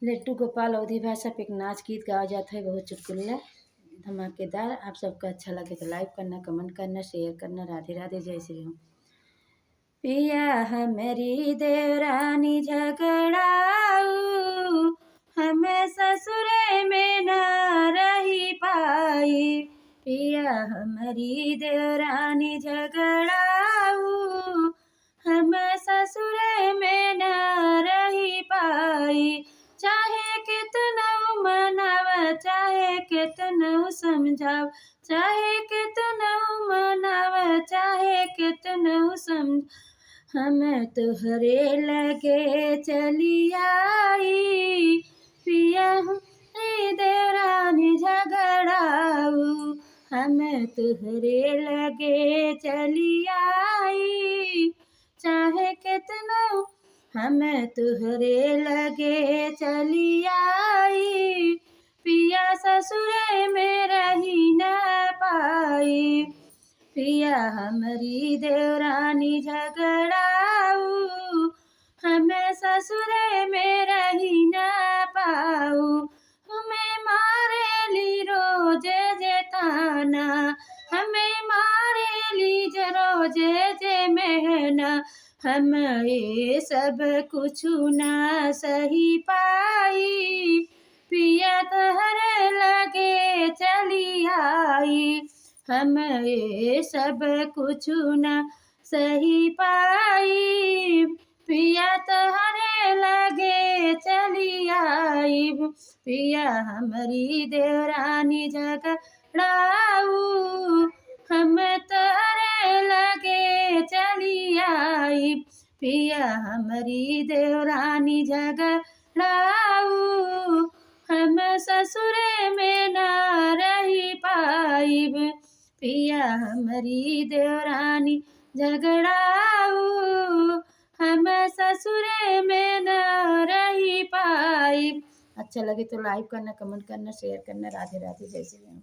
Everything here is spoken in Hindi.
लट्टू गोपाल अवधी भाषा पे एक नाच गीत गाया जाता है, बहुत चुटकुला धमाकेदार। आप सबका अच्छा लगे तो लाइक करना, कमेंट करना, शेयर करना। राधे राधे, जय श्री राम। पिया हमारी देवरानी झगड़ाऊ, हमें ससुरे में न रही पाई। पिया हमारी देवरानी झगड़ाऊ, हमें ससुरे में न रही पाई। चाहे कितना मनाव, चाहे कितना समझाव, चाहे कितना मनाव, चाहे कितना समझ, हम तुहरे लगे चली आई। पिया हमारी देवरानी झगड़ाऊ, हम तुहरे लगे चली आई। चाहे कितना हम तुहरे लगे चली आई। पिया ससुरे में रही न पाई। पिया हमारी देवरानी झगड़ाऊ, हमें ससुरे में रही न पाऊ। हमें मारेली रोज जेताना, हमें मारेली रोजे जे मेहना। हम ये सब कुछ न सही पाई। पिया तहरे लगे चली आई। हम ये सब कुछ न सही पाई। पिया तहरे लगे चली आई। पिया हमारी देवरानी झगड़ाऊ, हम तहरे लगे चली आई। पिया हमारी देवरानी झगड़ाऊ, हम ससुरे में न रही पाई। पिया हमारी देवरानी झगड़ाऊ, हम ससुरे में न रही पाई। अच्छा लगे तो लाइक करना, कमेंट करना, शेयर करना। राधे राधे, जय श्री राम।